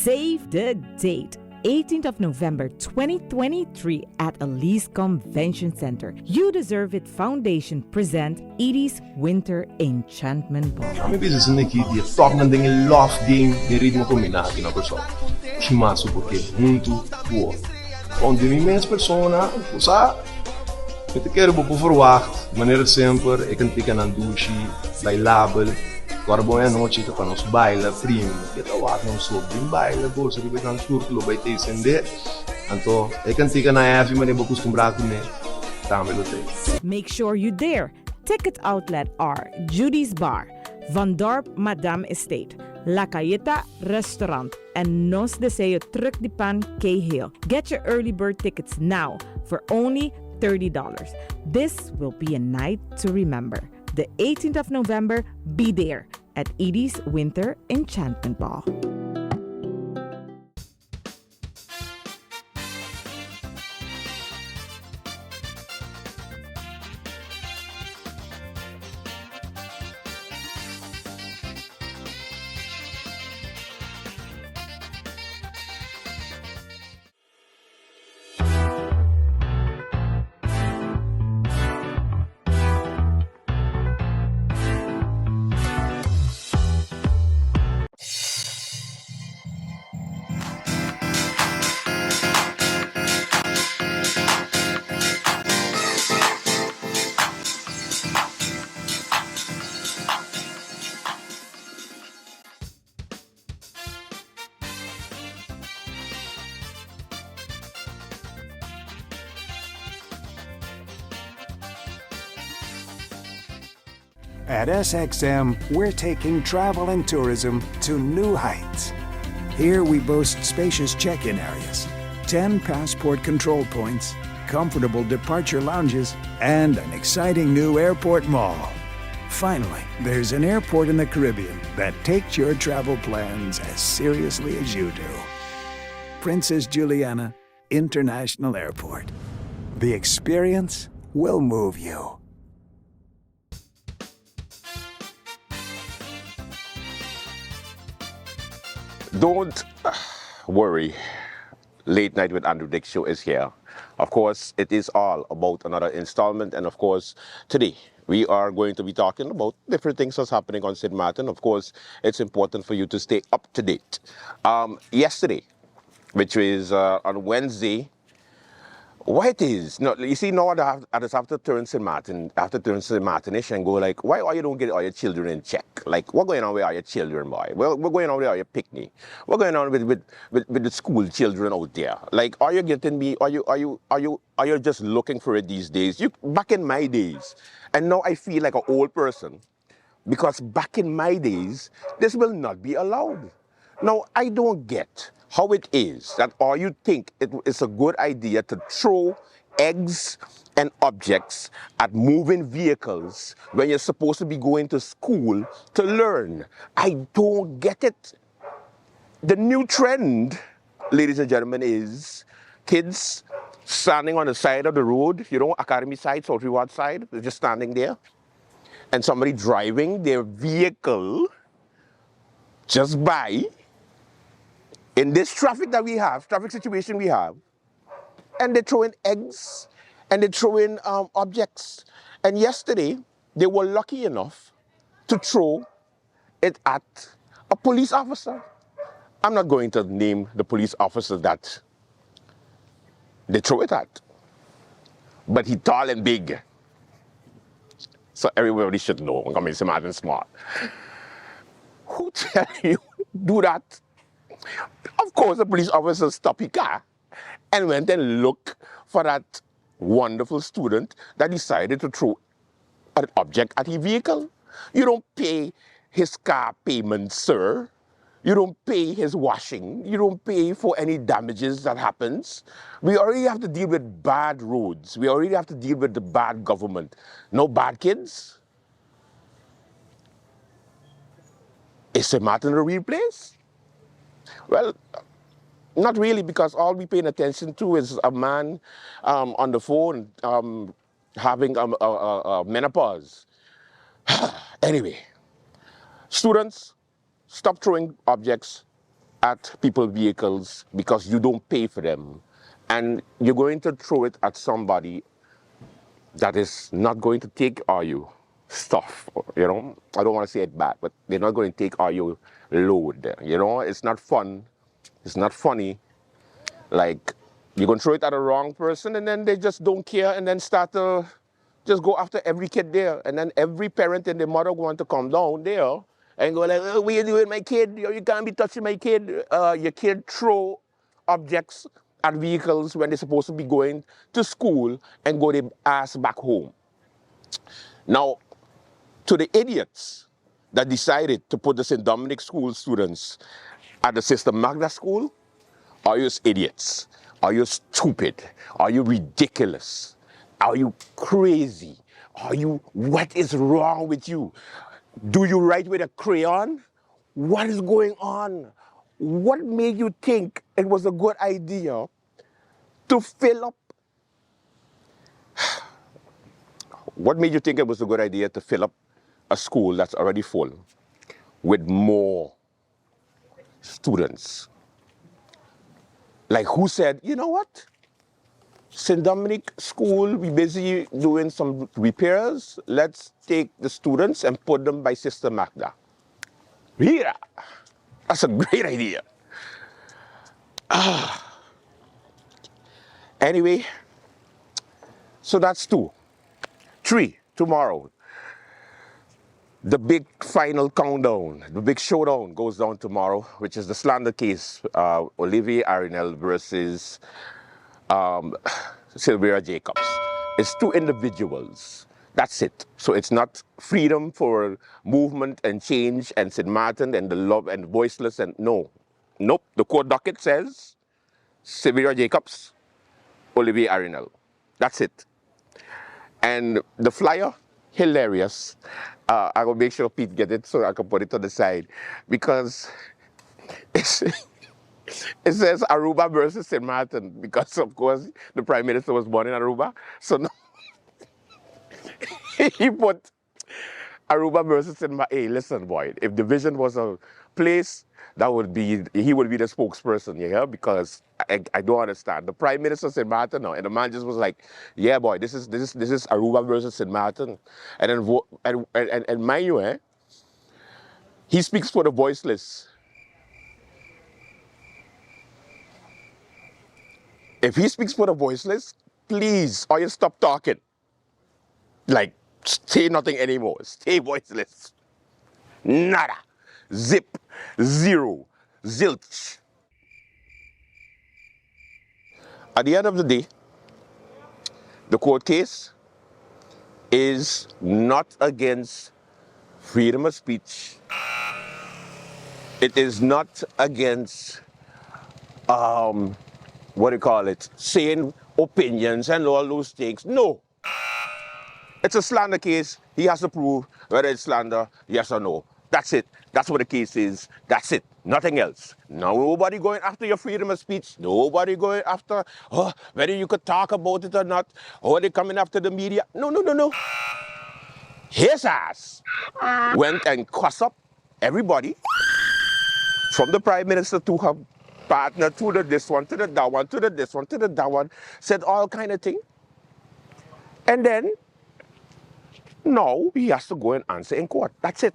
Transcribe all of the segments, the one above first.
Save the date. 18th of November 2023 at Elise Convention Center. You Deserve It Foundation present Edie's Winter Enchantment Ball. Maybe this is Nikki, the top man thing, love game, the ritmo combinati, una persona. Chimasu perché muito boa. Onde mi mens persona, sa, met ik er op verwacht, wanneer sempre, ik kan tikken aan douche, bij label. Agora bom é a noite para nós baila primo, que tá lá não sou bem baila, bolsa que vai dar surto, vai ter acender. Então, é cantiga na F, mas eu vou acostumbrar com ele. Tá, me lutei. Make sure you're there. Ticket outlet are Judy's Bar, Van Dorp Madame Estate, La Cayeta Restaurant, and Nos Deseo Truc de Pan Cahill. Get your early bird tickets now for only $30. This will be a night to remember. The 18th of November, be there at Edie's Winter Enchantment Ball. At SXM, we're taking travel and tourism to new heights. Here we boast spacious check-in areas, 10 passport control points, comfortable departure lounges, and an exciting new airport mall. Finally, there's an airport in the Caribbean that takes your travel plans as seriously as you do. Princess Juliana International Airport. The experience will move you. Don't worry, Late Night with Andrew Dick show is here. Of course, it is all about another installment, and of course, today we are going to be talking about different things that's happening on St. Martin. Of course, it's important for you to stay up to date. Yesterday, which is on Wednesday, what it is, no, you see now I just have to turn St. Martinish and go like, why are you don't get all your children in check? Like, what's going on with all your children, boy? Well, what's going on with all your picnic? What's going on with the school children out there? Like, are you getting me? Are you just looking for it these days? Back in my days, and now I feel like an old person, because back in my days, this will not be allowed. Now, I don't get how it is that or you think it's a good idea to throw eggs and objects at moving vehicles when you're supposed to be going to school to learn. I don't get it. The new trend, ladies and gentlemen, is kids standing on the side of the road, you know, Academy side, South Reward side, they're just standing there, and somebody driving their vehicle just by in this traffic situation we have, and they throw in eggs and they throw in objects. And yesterday, they were lucky enough to throw it at a police officer. I'm not going to name the police officer that they throw it at, but he's tall and big. So everybody should know, I'm coming smart and smart. Who tell you do that? Of course, the police officer stopped his car and went and looked for that wonderful student that decided to throw an object at his vehicle. You don't pay his car payment, sir. You don't pay his washing. You don't pay for any damages that happens. We already have to deal with bad roads. We already have to deal with the bad government. No bad kids? Is St. Martin a real place? Well, not really, because all we're paying attention to is a man on the phone having a menopause. Anyway, students, stop throwing objects at people's vehicles because you don't pay for them, and you're going to throw it at somebody that is not going to take all your stuff, you know. I don't want to say it bad, but they're not going to take all your load, you know. It's not fun. It's not funny. Like, you're going to throw it at a wrong person, and then they just don't care, and then start to just go after every kid there. And then every parent and their mother want to come down there and go like, oh, what are you doing, my kid? You can't be touching my kid. Your kid throw objects at vehicles when they're supposed to be going to school and go their ass back home. Now, to the idiots that decided to put the St. Dominic school students at the Sister Magda school, are you idiots? Are you stupid? Are you ridiculous? Are you crazy? What is wrong with you? Do you write with a crayon? What is going on? What made you think it was a good idea to fill up? What made you think it was a good idea to fill up a school that's already full with more students? Like, who said, you know what? St. Dominic School, we busy doing some repairs. Let's take the students and put them by Sister Magda. Yeah, that's a great idea. Anyway, so that's 2. 3, tomorrow. The big final countdown, the big showdown goes down tomorrow, which is the slander case, Olivier Arinel versus Sylvia Jacobs. It's 2 individuals. That's it. So it's not freedom for movement and change and St. Martin and the love and voiceless and no. Nope. The court docket says Sylvia Jacobs, Olivier Arinel. That's it. And the flyer, hilarious. I will make sure Pete get it so I can put it on the side because it says Aruba versus St. Martin because, of course, the Prime Minister was born in Aruba. So no, he put Aruba versus St. Martin. Hey, listen, boy, if Division was a place, he would be the spokesperson, you hear? Because I don't understand. The Prime Minister St. Martin now, and the man just was like, yeah, boy, this is Aruba versus St. Martin. And then and mind you, he speaks for the voiceless. If he speaks for the voiceless, please, or you stop talking. Like, say nothing anymore. Stay voiceless. Nada. Zip. Zero. Zilch. At the end of the day, the court case is not against freedom of speech. It is not against, saying opinions and all those things. No. It's a slander case. He has to prove whether it's slander, yes or no. That's it. That's what the case is. That's it. Nothing else. Nobody going after your freedom of speech. Nobody going after whether you could talk about it or not. Or they coming after the media. No. His ass went and cussed up everybody from the Prime Minister to her partner to the this one, to the that one, to the this one, to the that one. Said all kind of thing. And then, now he has to go and answer in court. That's it.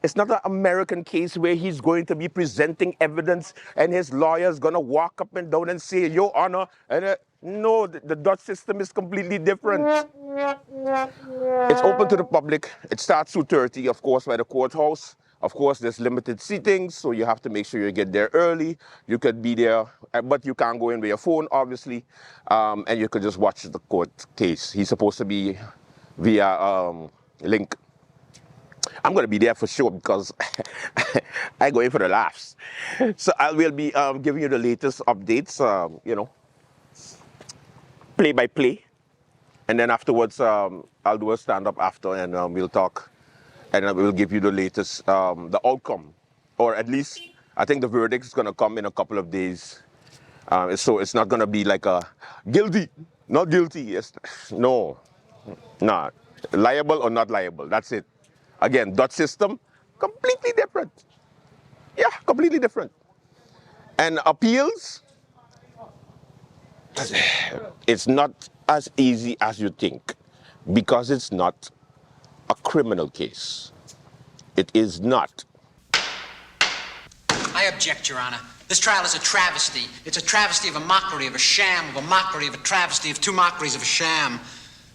It's not an American case where he's going to be presenting evidence and his lawyer's going to walk up and down and say, Your Honor. And no, the Dutch system is completely different. It's open to the public. It starts 2:30, of course, by the courthouse. Of course, there's limited seating, so you have to make sure you get there early. You could be there, but you can't go in with your phone, obviously. And you could just watch the court case. He's supposed to be via link. I'm going to be there for sure because I go in for the laughs. So I will be giving you the latest updates, play by play. And then afterwards, I'll do a stand-up after and we'll talk. And I will give you the latest, the outcome. Or at least, I think the verdict is going to come in a couple of days. So it's not going to be like a guilty, not guilty. No, nah, liable or not liable. That's it. Again, Dutch system, completely different. Yeah, completely different. And appeals, it's not as easy as you think because it's not a criminal case. It is not. I object, Your Honor. This trial is a travesty. It's a travesty of a mockery, of a sham, of a mockery, of a travesty, of two mockeries, of a sham.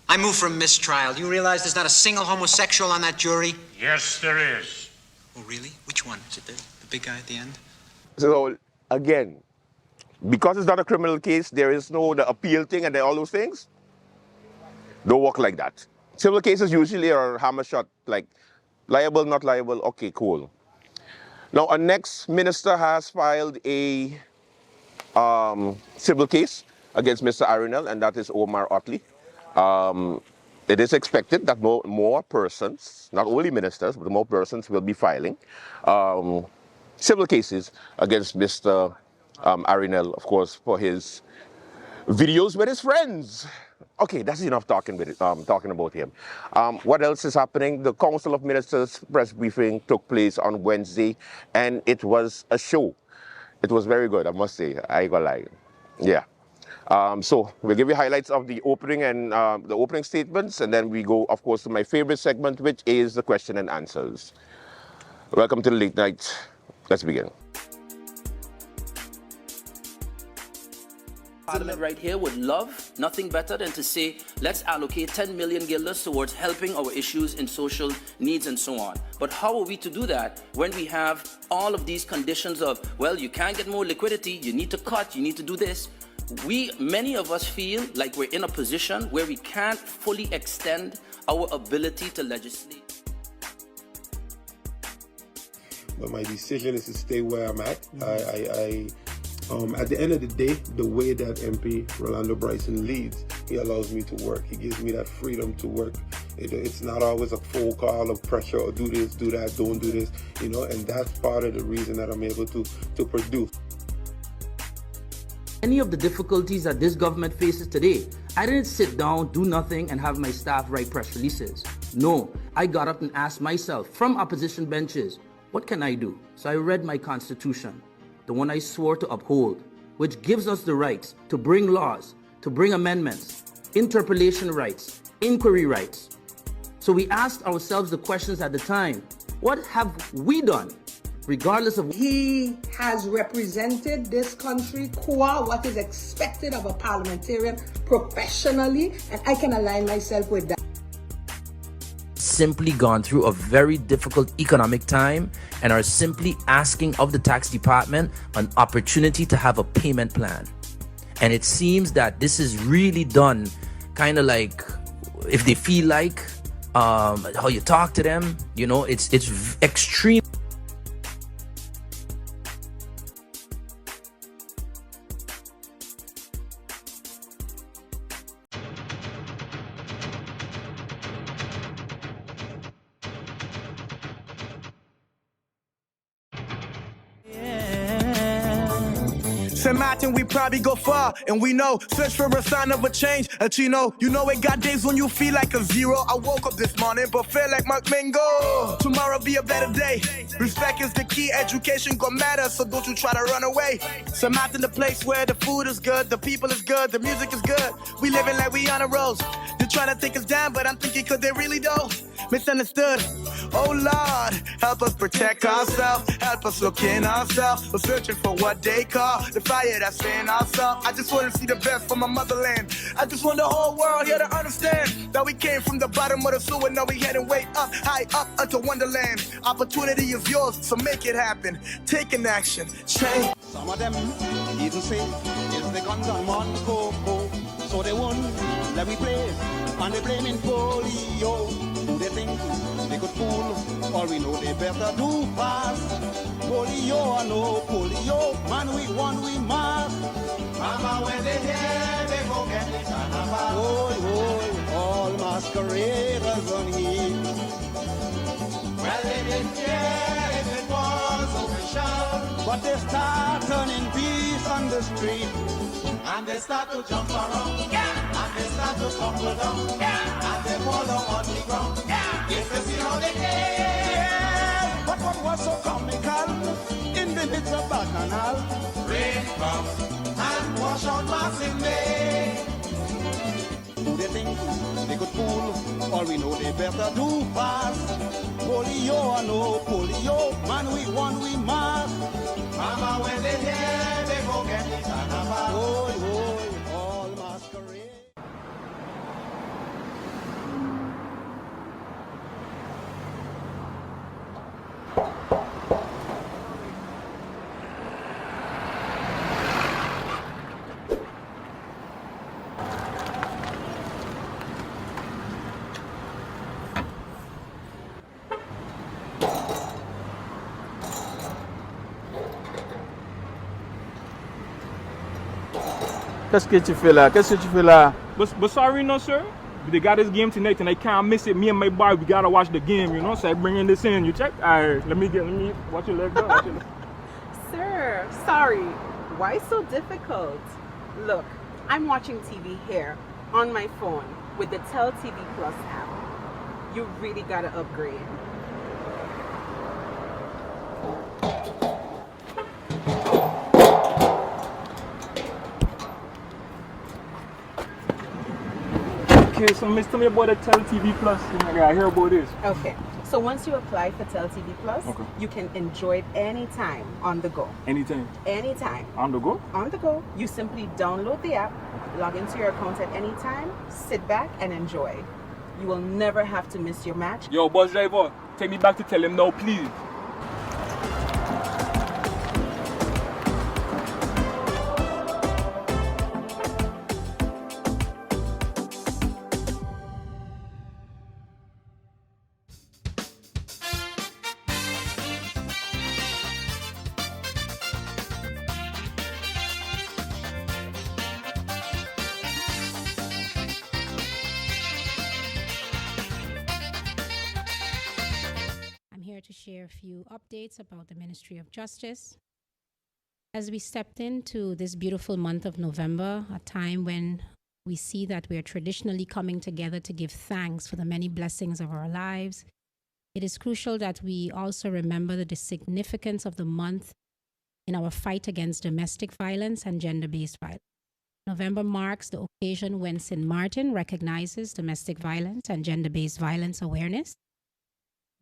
I move for a mistrial. You realize there's not a single homosexual on that jury? Yes, there is. Oh, really? Which one? Is it the big guy at the end? So, again, because it's not a criminal case, there is no the appeal thing and all those things. Don't work like that. Civil cases usually are hammer shot, like liable, not liable, okay, cool. Now, our next minister has filed a civil case against Mr. Arinel, and that is Omar Otley. It is expected that more persons, not only ministers, but more persons will be filing civil cases against Mr. Arinel, of course, for his videos with his friends. Okay, that's enough talking about him. What else is happening? The Council of Ministers press briefing took place on Wednesday, and it was a show. It was very good, I must say. I ain't gonna lie. Yeah. So we'll give you highlights of the opening and the opening statements, and then we go, of course, to my favorite segment, which is the question and answers. Welcome to the late night. Let's begin. Parliament right here would love nothing better than to say, let's allocate 10 million guilders towards helping our issues in social needs and so on. But how are we to do that when we have all of these conditions of, well, you can't get more liquidity, you need to cut, you need to do this. Many of us feel like we're in a position where we can't fully extend our ability to legislate. But my decision is to stay where I'm at. At the end of the day, the way that MP Rolando Bryson leads, he allows me to work. He gives me that freedom to work. It's not always a phone call of pressure or do this, do that, don't do this, and that's part of the reason that I'm able to produce. Any of the difficulties that this government faces today, I didn't sit down, do nothing, and have my staff write press releases. No, I got up and asked myself from opposition benches, what can I do? So I read my constitution, the one I swore to uphold, which gives us the rights to bring laws, to bring amendments, interpellation rights, inquiry rights. So we asked ourselves the questions at the time, what have we done? Regardless of... He has represented this country qua what is expected of a parliamentarian professionally, and I can align myself with that. Simply gone through a very difficult economic time and are simply asking of the tax department an opportunity to have a payment plan. And it seems that this is really done kind of like if they feel like how you talk to them, it's extreme. St. Martin, we probably go far, and we know, search for a sign of a change, a Chino. You know it got days when you feel like a zero. I woke up this morning, but feel like Mark Mingo. Tomorrow be a better day. Respect is the key, education gon' matter, so don't you try to run away. St. Martin, the place where the food is good, the people is good, the music is good. We living like we on a road. They're trying to take us down, but I'm thinking could they really don't? Misunderstood. Oh Lord, help us protect ourselves, help us look in ourselves. We're searching for what they call the fire that's in ourselves. I just want to see the best from my motherland. I just want the whole world here to understand that we came from the bottom of the sewer, now we heading way up, high up unto Wonderland. Opportunity is yours, so make it happen. Take an action, change. Some of them even say it's the guns on one coco, so they won't let me play, and they blaming polio. Who they think they could fool? All we know they better do fast. Polio or no polio, man we won, we mark. Mama when they hear they go get the carnival. Oh, all masqueraders on here. Well they didn't care if it was official, but they start turning beef on the street. And they start to jump around, yeah. And they start to tumble down, yeah. And they fall down on the ground, yeah. If you see how they care. But what was so comical in the midst of bacchanal? and wash out Martin May. Who they think they could fool? All we know they better do fast. Polio or no polio, man we won we must. Mama when they hear they go get the carnival. Oi, oi, all masquerade. Qu'est-ce que tu fais là? Qu'est-ce que tu fais là? But sorry, no sir. They got this game tonight and I can't miss it. Me and my boy, we gotta watch the game, you know. So I bringing this in. You check? Alright, let me watch your leg go. Sir, sorry. Why so difficult? Look, I'm watching TV here on my phone with the Tell TV Plus app. You really gotta upgrade. Okay, so Miss, tell me about the Tell TV Plus. I hear about this. Okay, so once you apply for Tell TV Plus, Okay. you can enjoy it anytime on the go. Anytime. Anytime. On the go? On the go. You simply download the app, log into your account at any time, sit back and enjoy. You will never have to miss your match. Yo, bus driver, take me back to tell him now, please. To share a few updates about the Ministry of Justice. As we stepped into this beautiful month of November, a time when we see that we are traditionally coming together to give thanks for the many blessings of our lives, it is crucial that we also remember the significance of the month in our fight against domestic violence and gender-based violence. November marks the occasion when St. Martin recognizes domestic violence and gender-based violence awareness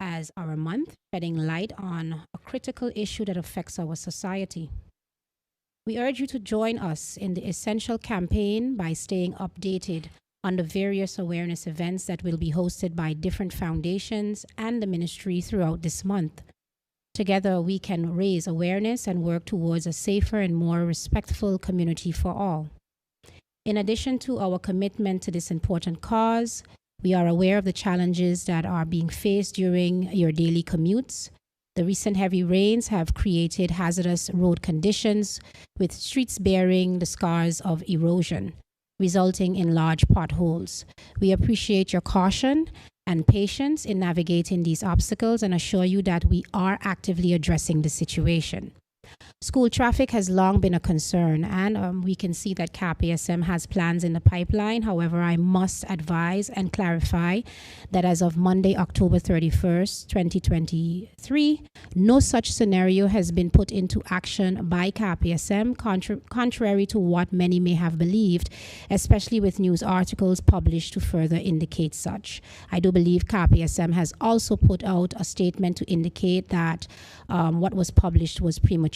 as our month, shedding light on a critical issue that affects our society. We urge you to join us in the essential campaign by staying updated on the various awareness events that will be hosted by different foundations and the ministry throughout this month. Together, we can raise awareness and work towards a safer and more respectful community for all. In addition to our commitment to this important cause, we are aware of the challenges that are being faced during your daily commutes. The recent heavy rains have created hazardous road conditions, with streets bearing the scars of erosion, resulting in large potholes. We appreciate your caution and patience in navigating these obstacles and assure you that we are actively addressing the situation. School traffic has long been a concern, and we can see that KPSM has plans in the pipeline. However, I must advise and clarify that as of Monday, October 31st, 2023, no such scenario has been put into action by KPSM, contrary to what many may have believed, especially with news articles published to further indicate such. I do believe KPSM has also put out a statement to indicate that what was published was premature.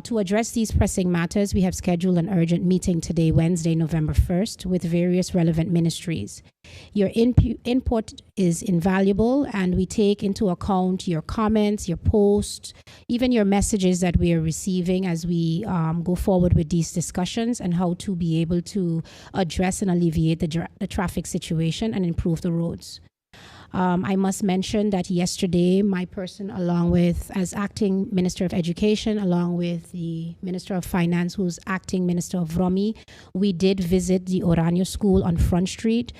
To address these pressing matters, we have scheduled an urgent meeting today, Wednesday, November 1st, with various relevant ministries. Your input is invaluable, and we take into account your comments, your posts, even your messages that we are receiving as we go forward with these discussions and how to be able to address and alleviate the traffic situation and improve the roads. I must mention that yesterday, my person, along with, as acting Minister of Education, along with the Minister of Finance, who's acting Minister of Romi, we did visit the Oranio School on Front Street.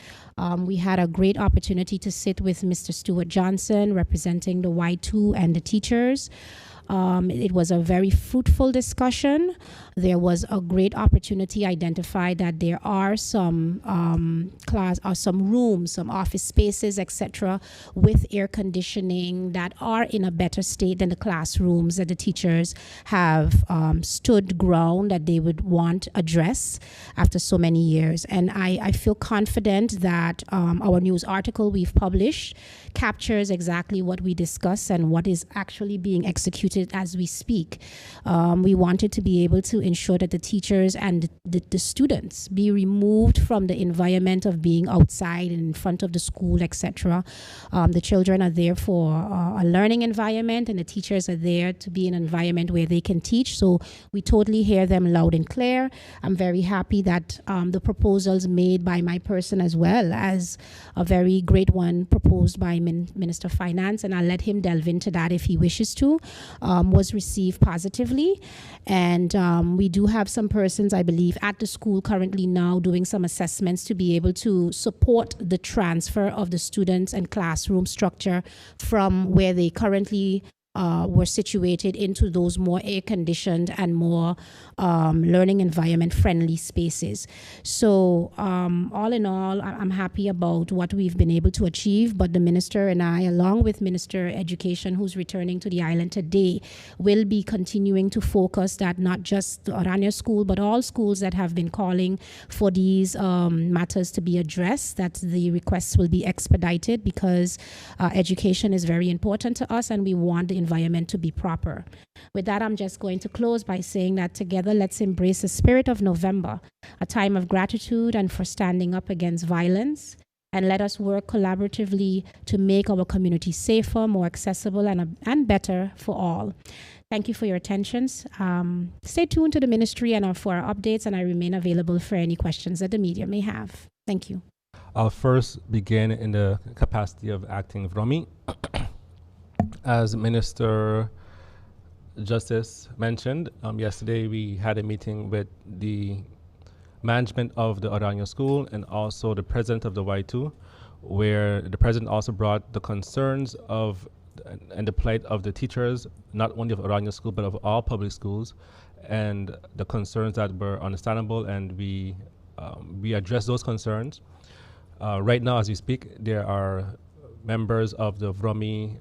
We had a great opportunity to sit with Mr. Stuart Johnson, representing the Y2 and the teachers. It was a very fruitful discussion. there was a great opportunity identified that there are some some rooms, some office spaces, etc., with air conditioning that are in a better state than the classrooms that the teachers have stood ground that they would want address after so many years. And I feel confident that our news article we've published captures exactly what we discuss and what is actually being executed as we speak. We wanted to be able to ensure that the teachers and the students be removed from the environment of being outside and in front of the school, etc. The children are there for a learning environment, and the teachers are there to be in an environment where they can teach. So we totally hear them loud and clear. I'm very happy that the proposals made by my person, as well as a very great one proposed by Minister of Finance, and I'll let him delve into that if he wishes to, was received positively. And we do have some persons, I believe, at the school currently now doing some assessments to be able to support the transfer of the students and classroom structure from where they currently were situated into those more air-conditioned and more learning environment-friendly spaces. So all in all, I'm happy about what we've been able to achieve, but the minister and I, along with Minister Education, who's returning to the island today, will be continuing to focus that not just the Orania School, but all schools that have been calling for these matters to be addressed, that the requests will be expedited, because education is very important to us and we want the environment to be proper. With that, I'm just going to close by saying that together, let's embrace the spirit of November, a time of gratitude and for standing up against violence. And let us work collaboratively to make our community safer, more accessible, and better for all. Thank you for your attentions. Stay tuned to the ministry and for our updates, and I remain available for any questions that the media may have. Thank you. I'll first begin in the capacity of acting Vromi. As Minister Justice mentioned, yesterday we had a meeting with the management of the Orania School and also the president of the Y2, where the president also brought the concerns of and the plight of the teachers, not only of Orania School, but of all public schools, and the concerns that were understandable, and we addressed those concerns. Right now, as we speak, there are members of the Vromi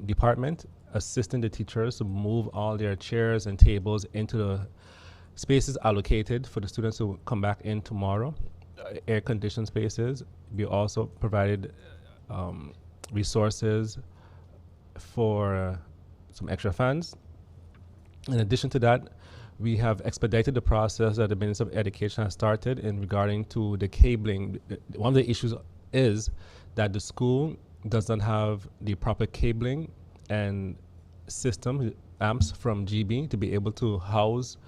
department assisting the teachers to move all their chairs and tables into the spaces allocated for the students to come back in tomorrow, air-conditioned spaces. We also provided resources for some extra funds. In addition to that, we have expedited the process that the Minister of Education has started in regarding to the cabling. One of the issues is that the school does not have the proper cabling and system amps from GB to be able to house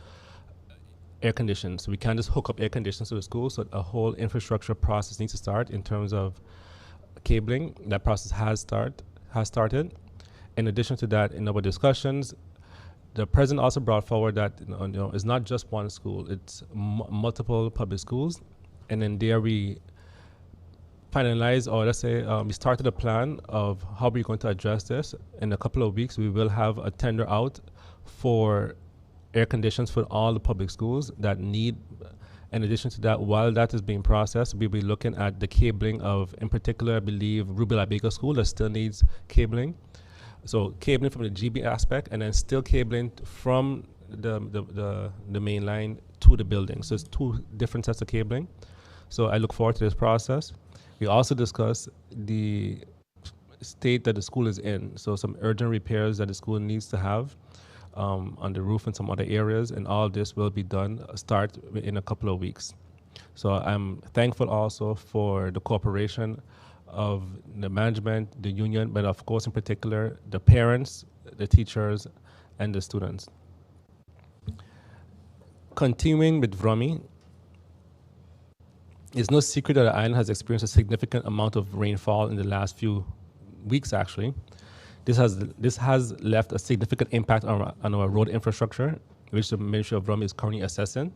air conditioning. So we can't just hook up air conditioners to the school, so a whole infrastructure process needs to start in terms of cabling. That process has started. In addition to that, in our discussions, the president also brought forward that it's not just one school, it's multiple public schools. And then there we finalized, or let's say we started a plan of how we're going to address this. In a couple of weeks, we will have a tender out for air conditions for all the public schools that need. In addition to that, while that is being processed, we'll be looking at the cabling of, in particular, I believe, Ruby La Bega School that still needs cabling. So cabling from the GB aspect, and then still cabling from the main line to the building. So it's two different sets of cabling. So I look forward to this process. We also discussed the state that the school is in. So some urgent repairs that the school needs to have on the roof and some other areas, and all this will be done, start in a couple of weeks. So I'm thankful also for the cooperation of the management, the union, but of course in particular the parents, the teachers, and the students. Continuing with Vromi, it's no secret that the island has experienced a significant amount of rainfall in the last few weeks actually. This has left a significant impact on our road infrastructure, which the Ministry of Vromi is currently assessing.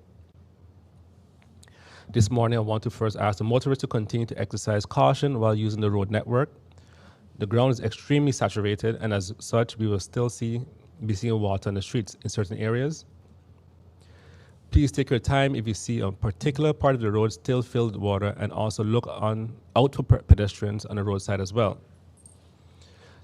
This morning, I want to first ask the motorists to continue to exercise caution while using the road network. The ground is extremely saturated, and as such, we will still be seeing water on the streets in certain areas. Please take your time if you see a particular part of the road still filled with water, and also look out for pedestrians on the roadside as well.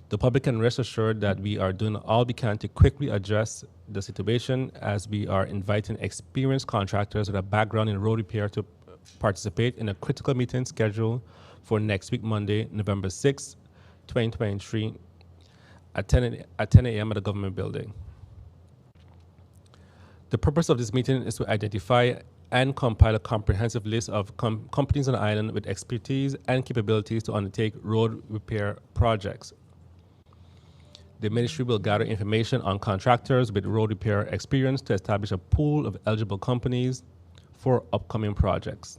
The public can rest assured that we are doing all we can to quickly address the situation, as we are inviting experienced contractors with a background in road repair to participate in a critical meeting scheduled for next week, Monday, November 6, 2023, at 10 a.m. at the government building. The purpose of this meeting is to identify and compile a comprehensive list of companies on the island with expertise and capabilities to undertake road repair projects. The ministry will gather information on contractors with road repair experience to establish a pool of eligible companies for upcoming projects.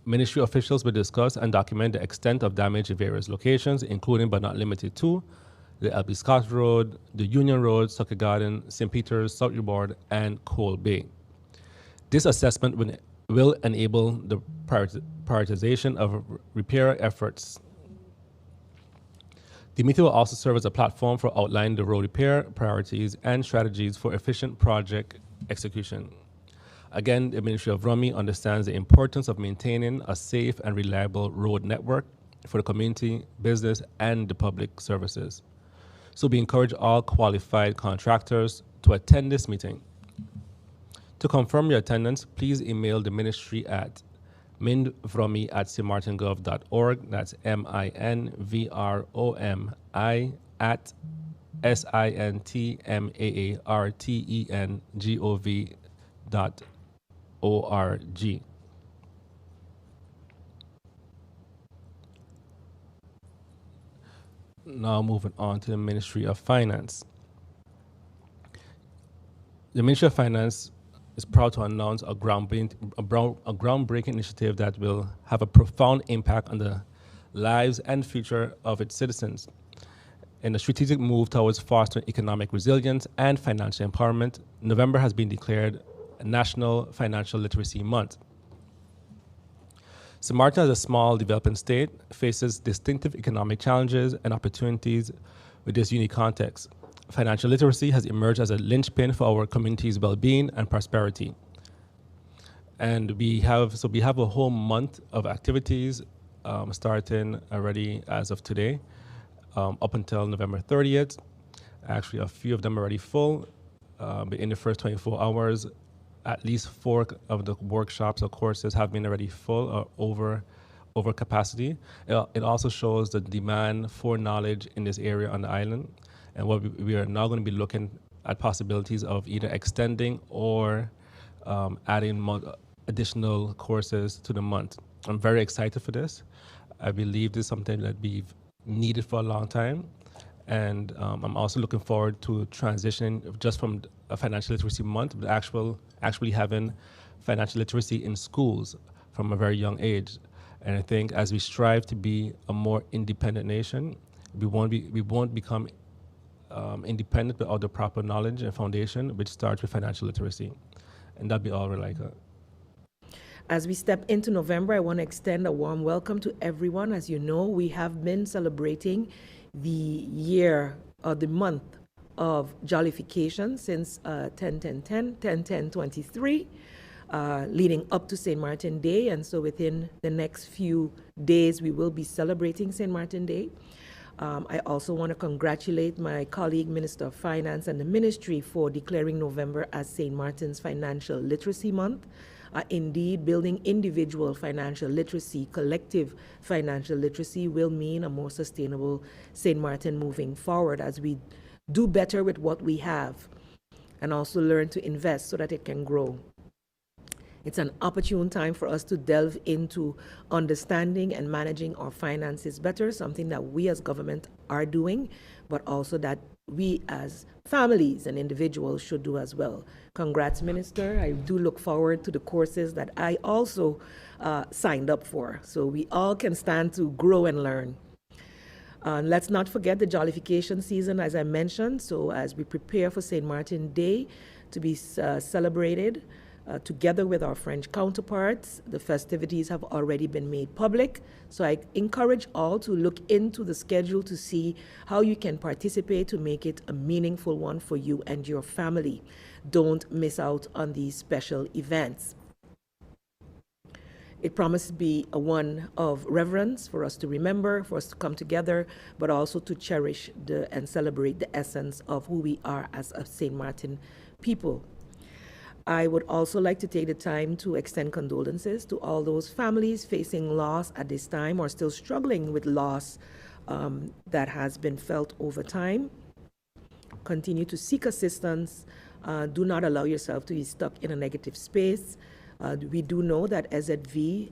Ministry officials will discuss and document the extent of damage in various locations, including but not limited to the L.B. Scott Road, the Union Road, Sucker Garden, St. Peter's, South Reward, and Coal Bay. This assessment will enable the prioritization of repair efforts. The meeting will also serve as a platform for outlining the road repair priorities and strategies for efficient project execution. Again, the Ministry of Rummy understands the importance of maintaining a safe and reliable road network for the community, business, and the public services. So we encourage all qualified contractors to attend this meeting. To confirm your attendance, please email the ministry at minvromi@stmartingov.org. That's MINVROMI at SINTMAARTENGOV.org. Now moving on to the Ministry of Finance. The Ministry of Finance is proud to announce a groundbreaking initiative that will have a profound impact on the lives and future of its citizens. In a strategic move towards fostering economic resilience and financial empowerment, November has been declared National Financial Literacy Month. St. Martin, as a small developing state, faces distinctive economic challenges and opportunities with this unique context. Financial literacy has emerged as a linchpin for our community's well-being and prosperity. And we have a whole month of activities starting already as of today, up until November 30th. Actually, a few of them are already full. But in the first 24 hours, at least 4 of the workshops or courses have been already full or over capacity. It also shows the demand for knowledge in this area on the island. And what we are now going to be looking at possibilities of either extending or adding additional courses to the month. I'm very excited for this. I believe this is something that we've needed for a long time. And I'm also looking forward to transitioning just from a financial literacy month, but actually having financial literacy in schools from a very young age. And I think as we strive to be a more independent nation, we won't become independent without the proper knowledge and foundation, which starts with financial literacy. And that'd be all, Relaika. As we step into November, I want to extend a warm welcome to everyone. As you know, we have been celebrating the year or the month of jollification since 10-10-23, leading up to St. Martin Day. And so within the next few days, we will be celebrating St. Martin Day. I also want to congratulate my colleague, Minister of Finance, and the ministry for declaring November as St. Martin's Financial Literacy Month. Indeed, building individual financial literacy, collective financial literacy will mean a more sustainable St. Martin moving forward as we do better with what we have and also learn to invest so that it can grow. It's an opportune time for us to delve into understanding and managing our finances better, something that we as government are doing, but also that we as families and individuals should do as well. Congrats, Minister. I do look forward to the courses that I also signed up for, so we all can stand to grow and learn. Let's not forget the jollification season, as I mentioned. So as we prepare for St. Martin Day to be celebrated, Together with our French counterparts, the festivities have already been made public. So I encourage all to look into the schedule to see how you can participate to make it a meaningful one for you and your family. Don't miss out on these special events. It promises to be a one of reverence for us to remember, for us to come together, but also to cherish and celebrate the essence of who we are as a St. Martin people. I would also like to take the time to extend condolences to all those families facing loss at this time or still struggling with loss that has been felt over time. Continue to seek assistance. Do not allow yourself to be stuck in a negative space. We do know that SZV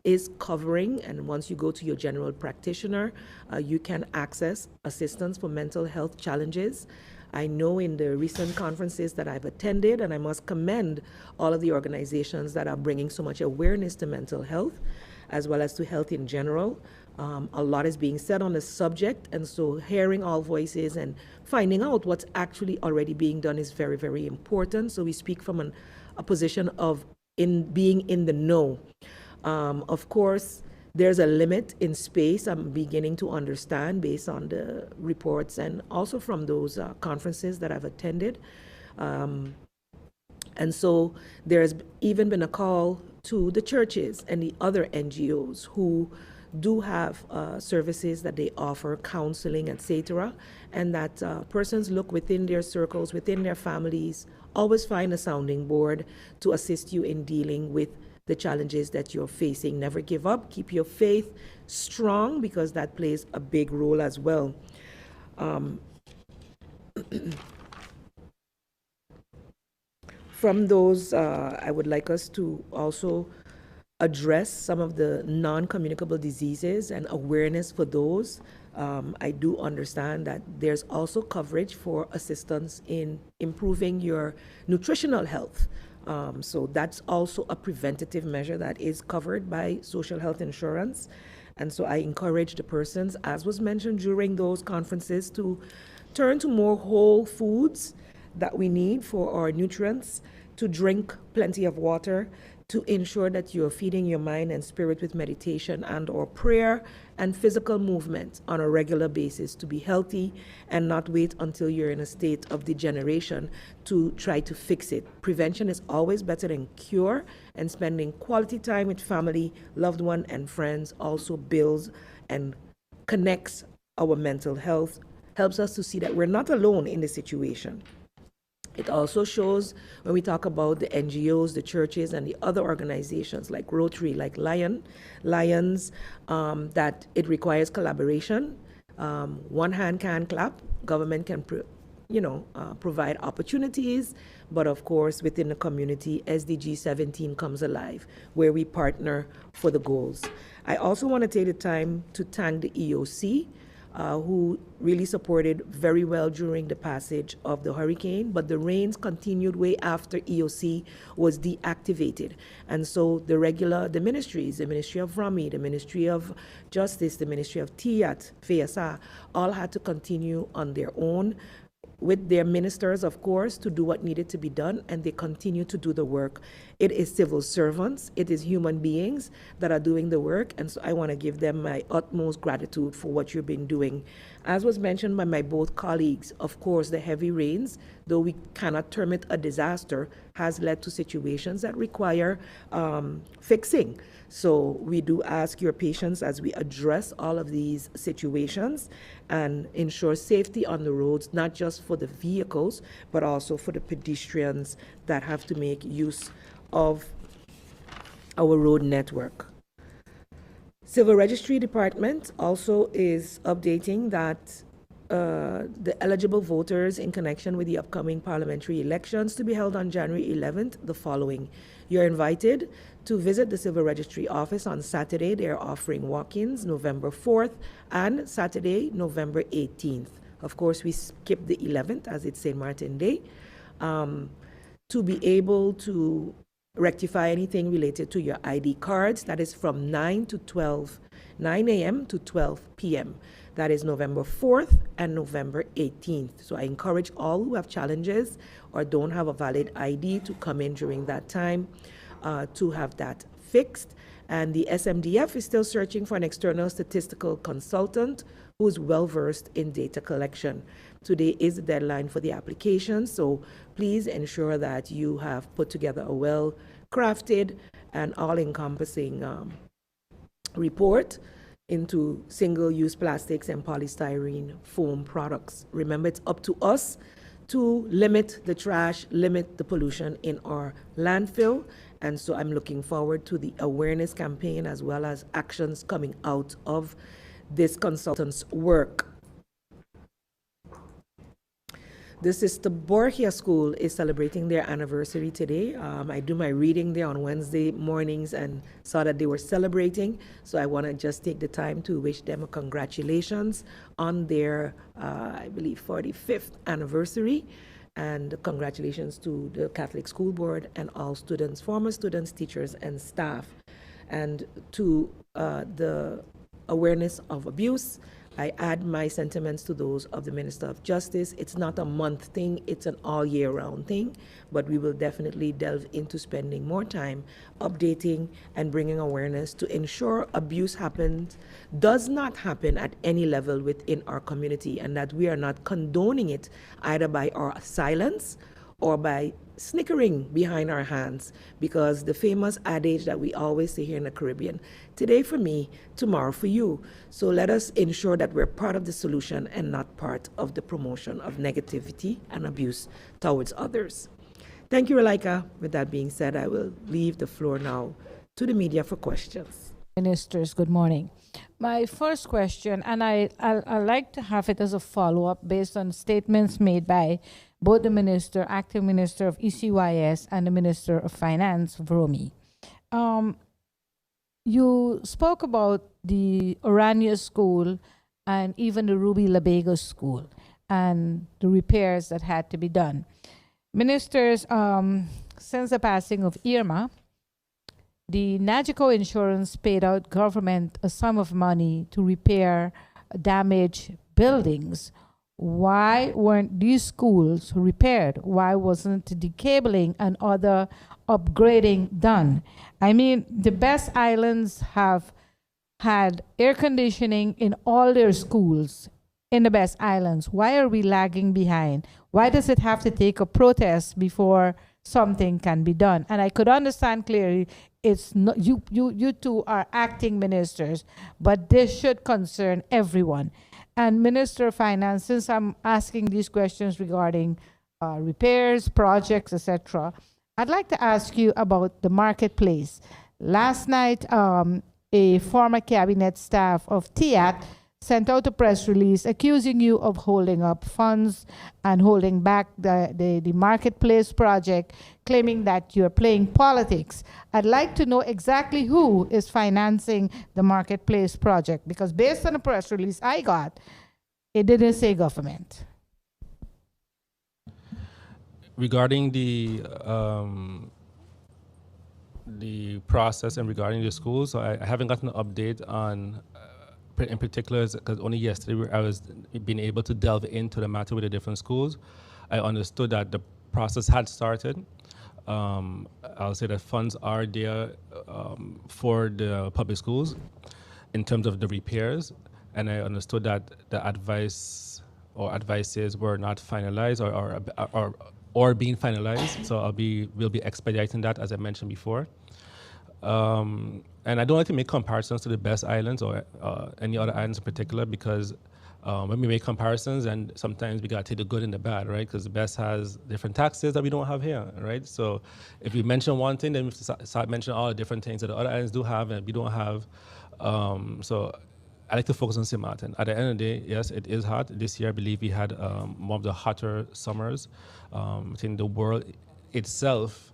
is covering, and once you go to your general practitioner, you can access assistance for mental health challenges. I know in the recent conferences that I've attended, and I must commend all of the organizations that are bringing so much awareness to mental health, as well as to health in general. A lot is being said on the subject, and so hearing all voices and finding out what's actually already being done is very, very important. So we speak from a position of being in the know. Of course, there's a limit in space I'm beginning to understand based on the reports and also from those conferences that I've attended. And so there's even been a call to the churches and the other NGOs who do have services that they offer, counseling, etc., and that persons look within their circles, within their families, always find a sounding board to assist you in dealing with the challenges that you're facing. Never give up. Keep your faith strong, because that plays a big role as well. From those, I would like us to also address some of the non-communicable diseases and awareness for those. I do understand that there's also coverage for assistance in improving your nutritional health. So that's also a preventative measure that is covered by social health insurance. And so I encourage the persons, as was mentioned during those conferences, to turn to more whole foods that we need for our nutrients, to drink plenty of water, to ensure that you're feeding your mind and spirit with meditation and or prayer and physical movement on a regular basis to be healthy and not wait until you're in a state of degeneration to try to fix it. Prevention is always better than cure, and spending quality time with family, loved one, and friends also builds and connects our mental health, helps us to see that we're not alone in the situation. It also shows, when we talk about the NGOs, the churches, and the other organizations like Rotary, like Lions, that it requires collaboration. One hand can clap. Government can, provide opportunities, but of course, within the community, SDG 17 comes alive, where we partner for the goals. I also want to take the time to thank the EOC, who really supported very well during the passage of the hurricane, but the rains continued way after EOC was deactivated. And so the ministries, the Ministry of Rami, the Ministry of Justice, the Ministry of Tiyat, FEASA, all had to continue on their own with their ministers, of course, to do what needed to be done, and they continue to do the work. It is civil servants, it is human beings that are doing the work, and so I want to give them my utmost gratitude for what you've been doing. As was mentioned by my both colleagues, of course, the heavy rains, though we cannot term it a disaster, has led to situations that require fixing. So we do ask your patience as we address all of these situations and ensure safety on the roads, not just for the vehicles, but also for the pedestrians that have to make use of our road network. Civil Registry Department also is updating that the eligible voters in connection with the upcoming parliamentary elections to be held on January 11th, the following. You're invited to visit the Civil Registry office on Saturday. They are offering walk-ins November 4th and Saturday, November 18th. Of course, we skipped the 11th as it's St. Martin Day. To be able to rectify anything related to your ID cards, that is from 9 a.m. to 12 p.m. That is November 4th and November 18th. So I encourage all who have challenges or don't have a valid ID to come in during that time to have that fixed. And the SMDF is still searching for an external statistical consultant who is well-versed in data collection. Today is the deadline for the application, so please ensure that you have put together a well-crafted and all-encompassing report into single-use plastics and polystyrene foam products. Remember, it's up to us to limit the trash, limit the pollution in our landfill. And so I'm looking forward to the awareness campaign as well as actions coming out of this consultant's work. The Sister Borgia School is celebrating their anniversary today. I do my reading there on Wednesday mornings and saw that they were celebrating. So I want to just take the time to wish them a congratulations on their, I believe, 45th anniversary. And congratulations to the Catholic School Board and all students, former students, teachers, and staff. And to the awareness of abuse, I add my sentiments to those of the Minister of Justice. It's not a month thing, it's an all year round thing, but we will definitely delve into spending more time updating and bringing awareness to ensure abuse does not happen at any level within our community, and that we are not condoning it either by our silence or by snickering behind our hands, because the famous adage that we always say here in the Caribbean, today for me, tomorrow for you. So let us ensure that we're part of the solution and not part of the promotion of negativity and abuse towards others. Thank you, Relaika. With that being said, I will leave the floor now to the media for questions. Ministers, good morning. My first question, and I like to have it as a follow-up based on statements made by both the Minister, Acting Minister of ECYS, and the Minister of Finance, Vromi. You spoke about the Orania School and even the Ruby Labego School and the repairs that had to be done. Ministers, since the passing of Irma, the Nagico Insurance paid out government a sum of money to repair damaged buildings. Why weren't these schools repaired? Why wasn't the cabling and other upgrading done? I mean, the best islands have had air conditioning in all their schools in the best islands. Why are we lagging behind? Why does it have to take a protest before something can be done? And I could understand clearly it's not you two are acting ministers, but this should concern everyone. And Minister of Finance, since I'm asking these questions regarding repairs, projects, etc., I'd like to ask you about the marketplace. Last night, a former cabinet staff of TIAT sent out a press release accusing you of holding up funds and holding back the marketplace project, claiming that you're playing politics. I'd like to know exactly who is financing the marketplace project, because based on the press release I got, it didn't say government. Regarding the process and regarding the schools, so I haven't gotten an update on in particular, because only yesterday I was being able to delve into the matter with the different schools. I understood that the process had started. I'll say that funds are there for the public schools in terms of the repairs, and I understood that the advices were not finalized or being finalized. So we'll be expediting that, as I mentioned before. And I don't like to make comparisons to the best islands or any other islands in particular, because when we make comparisons, and sometimes we got to take the good and the bad, right? Because the best has different taxes that we don't have here, right? So if we mention one thing, then we have to start mentioning all the different things that the other islands do have and we don't have. So I like to focus on St. Martin. At the end of the day, yes, it is hot. This year, I believe we had one of the hotter summers. I think the world itself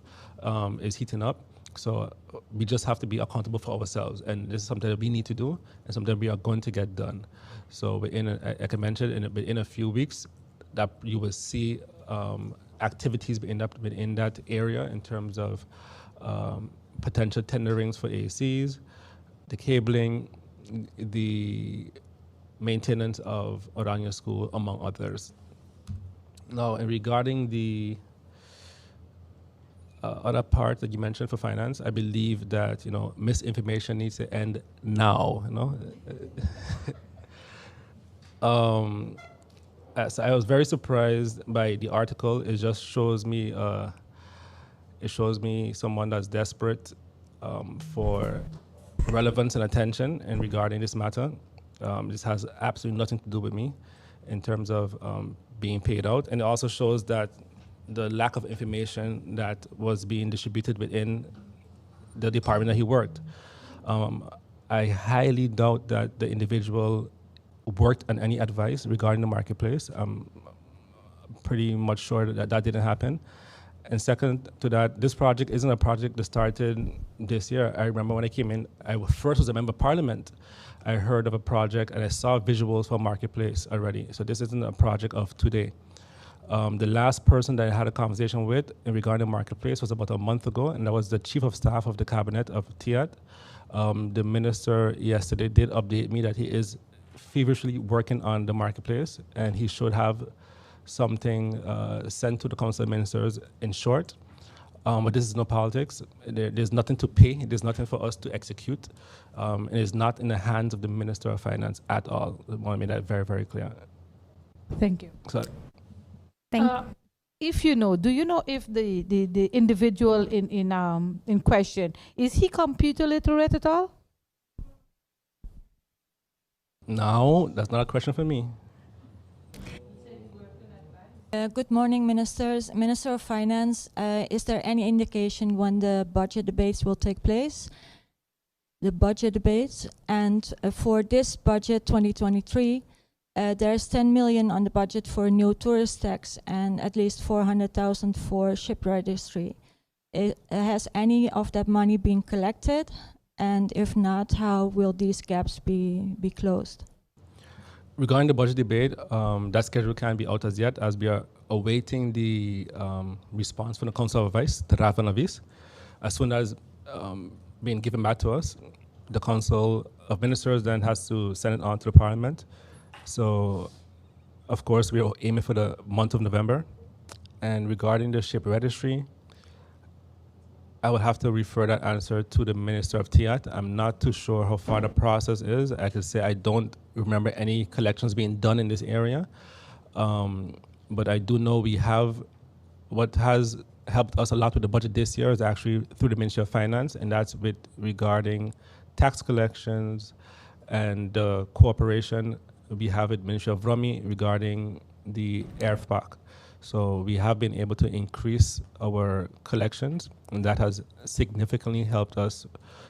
is heating up. So we just have to be accountable for ourselves, and this is something that we need to do, and something we are going to get done. So like I mentioned, within a few weeks, that you will see activities within that area in terms of potential tenderings for ACs, the cabling, the maintenance of Orania School, among others. Now, in regarding the other part that you mentioned for finance, I believe that misinformation needs to end now. So I was very surprised by the article. It just shows me someone that's desperate for relevance and attention in regarding this matter. This has absolutely nothing to do with me in terms of being paid out, and it also shows that the lack of information that was being distributed within the department that he worked. I highly doubt that the individual worked on any advice regarding the marketplace. I'm pretty much sure that that didn't happen. And second to that, this project isn't a project that started this year. I remember when I came in, I first was a member of parliament. I heard of a project and I saw visuals for marketplace already. So this isn't a project of today. The last person that I had a conversation with in regarding the marketplace was about a month ago, and that was the chief of staff of the cabinet of TIAT. The minister yesterday did update me that he is feverishly working on the marketplace, and he should have something sent to the council of ministers in short. But this is no politics. There's nothing to pay. There's nothing for us to execute. It is not in the hands of the Minister of Finance at all. I want to make that very, very clear. Thank you. So, if do you know if the individual in question, is he computer literate at all? No, that's not a question for me. Good morning, ministers. Minister of Finance, is there any indication when the budget debates will take place? The budget debates, and for this budget 2023, there's 10 million on the budget for new tourist tax and at least 400,000 for ship registry. Has any of that money been collected? And if not, how will these gaps be closed? Regarding the budget debate, that schedule can't be out as yet, as we are awaiting the response from the Council of Vice, the draft and avis. As soon as being given back to us, the Council of Ministers then has to send it on to the Parliament. So, of course, we are aiming for the month of November. And regarding the ship registry, I would have to refer that answer to the Minister of TIAT. I'm not too sure how far the process is. I could say I don't remember any collections being done in this area. But I do know we have, what has helped us a lot with the budget this year is actually through the Ministry of Finance, and that's with regarding tax collections and cooperation we have with Ministry of Rummy regarding the airfac. So we have been able to increase our collections, and that has significantly helped us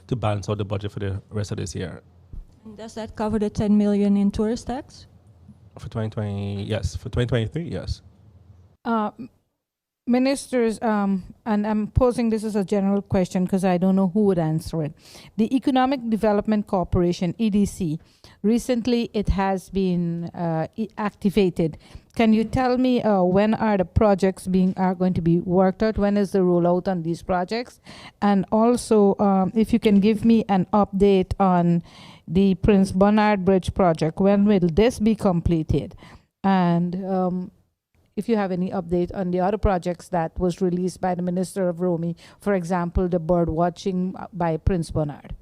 to balance out the budget for the rest of this year. And does that cover the 10 million in tourist tax? For 2020, yes. For 2023, yes. Ministers, and I'm posing this as a general question because I don't know who would answer it. The Economic Development Corporation, EDC, recently it has been activated. Can you tell me when are the projects are going to be worked out? When is the rollout on these projects? And also, if you can give me an update on the Prince Bernard Bridge project, when will this be completed? And if you have any update on the other projects that was released by the Minister of Romy, for example, the bird watching by Prince Bernard.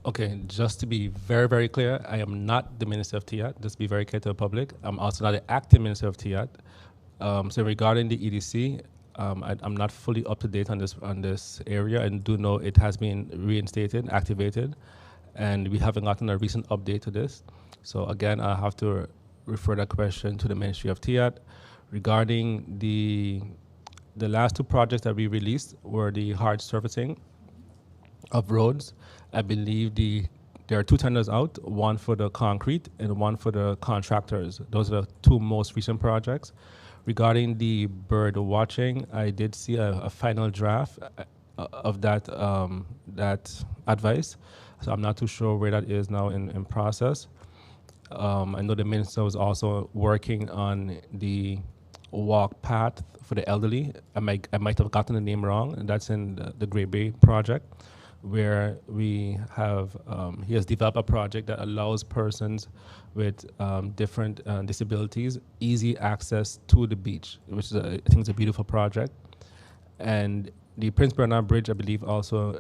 Okay, just to be very, very clear, I am not the Minister of TIAT. Just to be very clear to the public. I'm also not the acting Minister of TIAT. So regarding the EDC, I'm not fully up to date on this area, and do know it has been reinstated, activated, and we haven't gotten a recent update to this. So again, I have to refer that question to the Ministry of TIAT. Regarding the last two projects that we released were the hard surfacing of roads. I believe there are two tenders out, one for the concrete and one for the contractors. Those are the two most recent projects. Regarding the bird watching, I did see a final draft of that advice. So I'm not too sure where that is now in process. I know the minister was also working on the walk path for the elderly. I might have gotten the name wrong, and that's in the Great Bay project. where we have, he has developed a project that allows persons with different disabilities easy access to the beach, which is, I think, is a beautiful project. And the Prince Bernard Bridge, I believe, also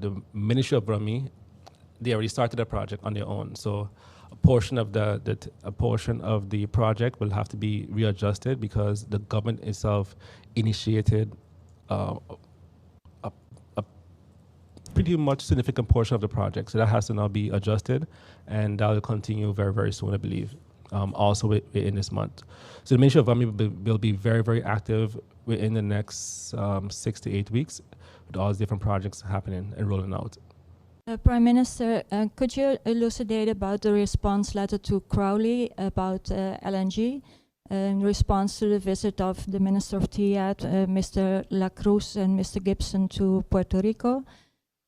the Ministry of Brummy, they already started a project on their own. So a portion of the project will have to be readjusted because the government itself initiated a pretty much significant portion of the project. So that has to now be adjusted, and that will continue very, very soon, I believe, also in this month. So the Ministry of Brummy will be very, very active within the next 6 to 8 weeks with all these different projects happening and rolling out. Prime Minister, could you elucidate about the response letter to Crowley about LNG in response to the visit of the Minister of TIAT, Mr. La Cruz and Mr. Gibson to Puerto Rico?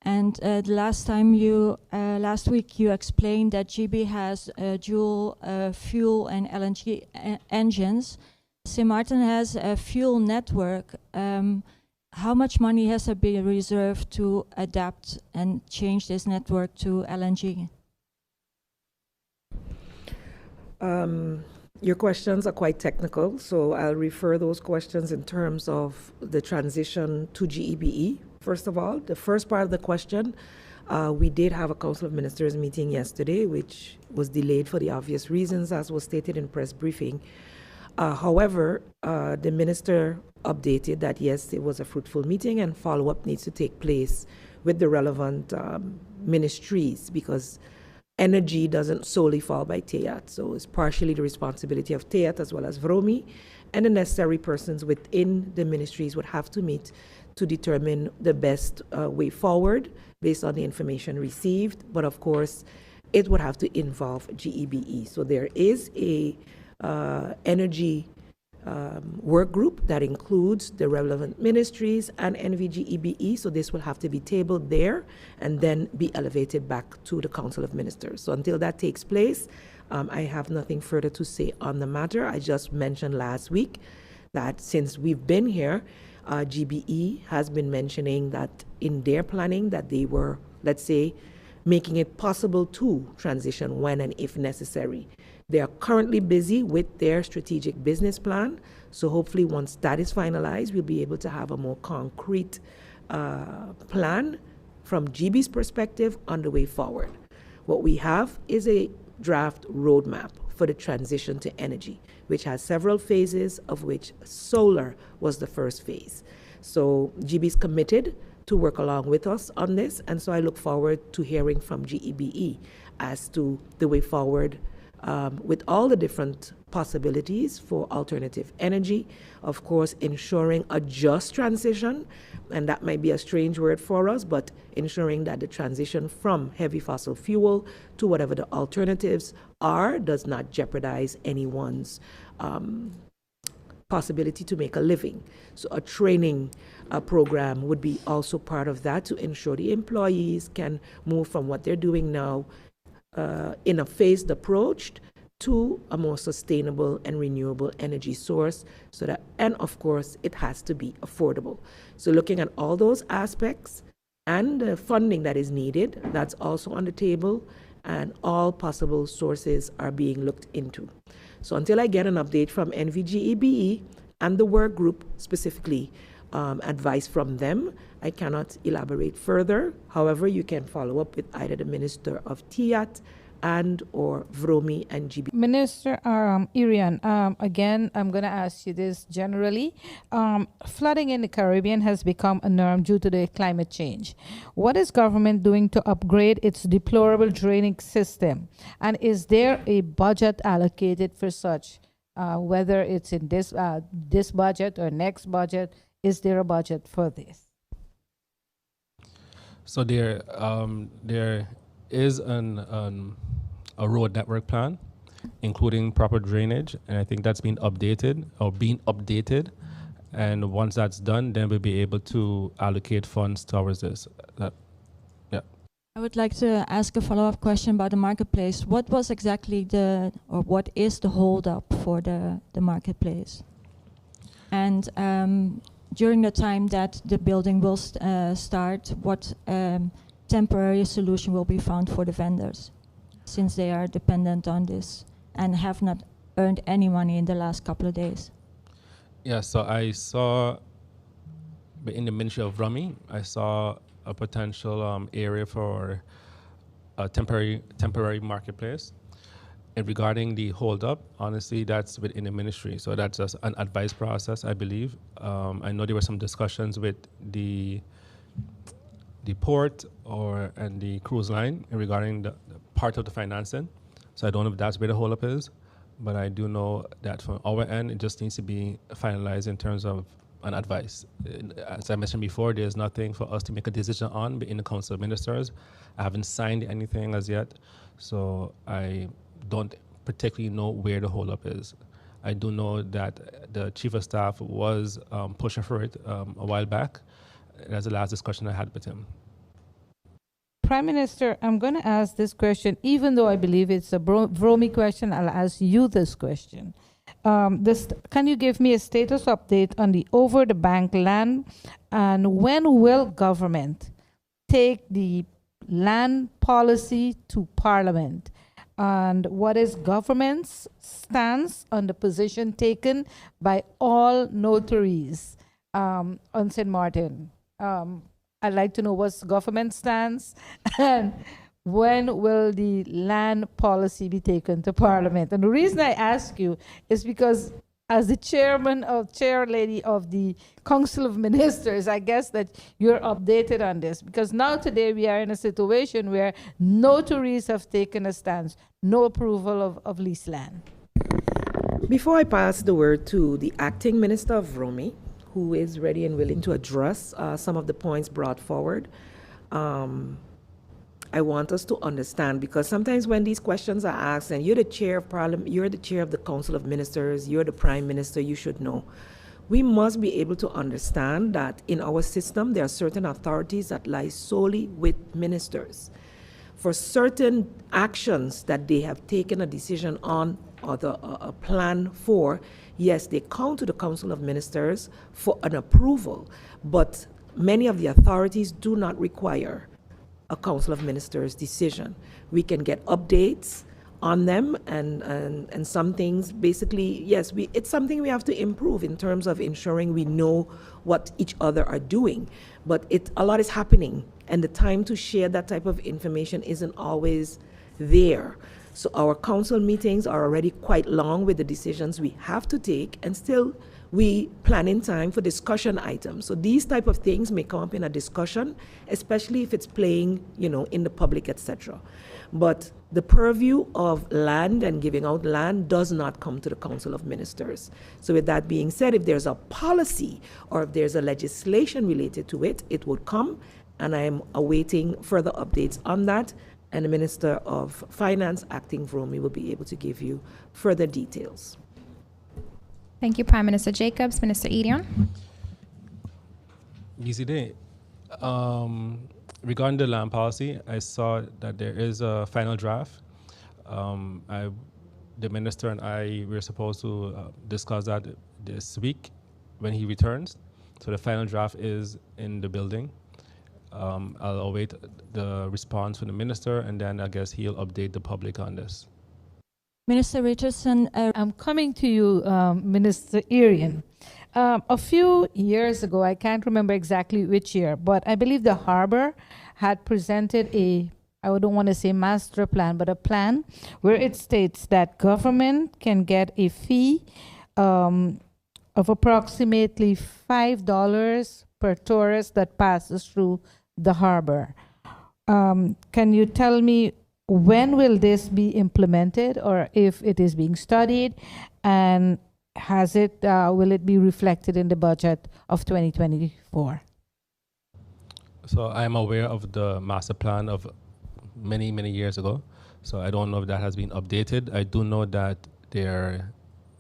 And the last week you explained that GB has dual fuel and LNG engines. St. Martin has a fuel network. How much money has to be reserved to adapt and change this network to LNG? Your questions are quite technical, so I'll refer those questions in terms of the transition to GEBE. First of all, the first part of the question, we did have a Council of Ministers meeting yesterday, which was delayed for the obvious reasons, as was stated in press briefing. However, the minister updated that yes, it was a fruitful meeting and follow-up needs to take place with the relevant ministries, because energy doesn't solely fall by TEAT. So it's partially the responsibility of TEAT as well as VROMI, and the necessary persons within the ministries would have to meet to determine the best way forward based on the information received. But of course, it would have to involve GEBE. So there is a energy work group that includes the relevant ministries and NVGEBE. So this will have to be tabled there and then be elevated back to the Council of Ministers. So until that takes place, I have nothing further to say on the matter. I just mentioned last week that since we've been here, GBE has been mentioning that in their planning that they were, let's say, making it possible to transition when and if necessary. They are currently busy with their strategic business plan. So hopefully once that is finalized, we'll be able to have a more concrete plan from GB's perspective on the way forward. What we have is a draft roadmap for the transition to energy, which has several phases, of which solar was the first phase. So GB is committed to work along with us on this, and so I look forward to hearing from GEBE as to the way forward with all the different possibilities for alternative energy, of course, ensuring a just transition, and that might be a strange word for us, but ensuring that the transition from heavy fossil fuel to whatever the alternatives are does not jeopardize anyone's possibility to make a living. So a training program would be also part of that to ensure the employees can move from what they're doing now in a phased approach to a more sustainable and renewable energy source, so that, and of course, it has to be affordable. So looking at all those aspects and the funding that is needed, that's also on the table, and all possible sources are being looked into. So until I get an update from NVGEBE and the work group specifically, advice from them, I cannot elaborate further. However, you can follow up with either the Minister of TIAT and or VROMI and GB. Minister Irian, again, I'm going to ask you this generally. Flooding in the Caribbean has become a norm due to the climate change. What is government doing to upgrade its deplorable draining system? And is there a budget allocated for such? Whether it's in this budget or next budget, is there a budget for this? So there is a road network plan, including proper drainage, and I think that's been updated. And once that's done, then we'll be able to allocate funds towards this. I would like to ask a follow-up question about the marketplace. What was exactly what is the hold-up for the marketplace? And during the time that the building will start, what temporary solution will be found for the vendors, since they are dependent on this and have not earned any money in the last couple of days. Yeah, so I saw in the Ministry of Rummy, I saw a potential area for a temporary marketplace. And regarding the hold-up, honestly, that's within the ministry. So that's just an advice process, I believe. I know there were some discussions with the port and the cruise line regarding the part of the financing. So I don't know if that's where the hold-up is, but I do know that from our end, it just needs to be finalized in terms of an advice. As I mentioned before, there's nothing for us to make a decision on in the Council of Ministers. I haven't signed anything as yet, so I don't particularly know where the holdup is. I do know that the Chief of Staff was pushing for it a while back. That's the last discussion I had with him. Prime Minister, I'm going to ask this question, even though I believe it's a Vromi question, I'll ask you this question. Can you give me a status update on the over-the-bank land, and when will government take the land policy to Parliament? And what is government's stance on the position taken by all notaries on St. Martin? I'd like to know what's government stance and when will the land policy be taken to Parliament? And the reason I ask you is because as the chair lady of the Council of Ministers, I guess that you're updated on this, because now today we are in a situation where notaries have taken a stance, no approval of leased land. Before I pass the word to the acting Minister of Romi, who is ready and willing to address some of the points brought forward, I want us to understand, because sometimes when these questions are asked, and you're the chair of Parliament, you're the chair of the Council of Ministers, you're the Prime Minister, you should know. We must be able to understand that in our system, there are certain authorities that lie solely with ministers. For certain actions that they have taken a decision on or a plan for, yes, they come to the Council of Ministers for an approval, but many of the authorities do not require a Council of Ministers decision. We can get updates on them, and some things, basically, yes, it's something we have to improve in terms of ensuring we know what each other are doing. But a lot is happening, and the time to share that type of information isn't always there. So our council meetings are already quite long with the decisions we have to take, and still we plan in time for discussion items. So these type of things may come up in a discussion, especially if it's playing, in the public, etc. But the purview of land and giving out land does not come to the Council of Ministers. So with that being said, if there's a policy or if there's a legislation related to it, it would come, and I am awaiting further updates on that. And the Minister of Finance, Acting Vromi, will be able to give you further details. Thank you, Prime Minister Jacobs. Minister Edion. Easy day. Regarding the land policy, I saw that there is a final draft. The Minister and I were supposed to discuss that this week when he returns. So the final draft is in the building. I'll await the response from the Minister, and then I guess he'll update the public on this. Minister Richardson, I'm coming to you, Minister Irian. A few years ago, I can't remember exactly which year, but I believe the Harbor had presented I don't want to say master plan, but a plan where it states that government can get a fee of approximately $5 per tourist that passes through the harbor. Can you tell me when will this be implemented, or if it is being studied, and will it be reflected in the budget of 2024? So I am aware of the master plan of many, many years ago. So I don't know if that has been updated. I do know that there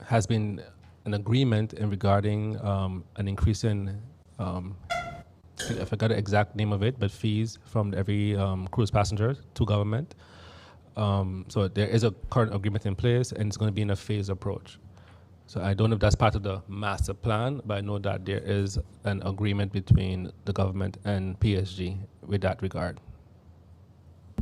has been an agreement regarding an increase in, I forgot the exact name of it, but fees from every cruise passenger to government. So there is a current agreement in place, and it's going to be in a phased approach. So I don't know if that's part of the master plan, but I know that there is an agreement between the government and PSG with that regard.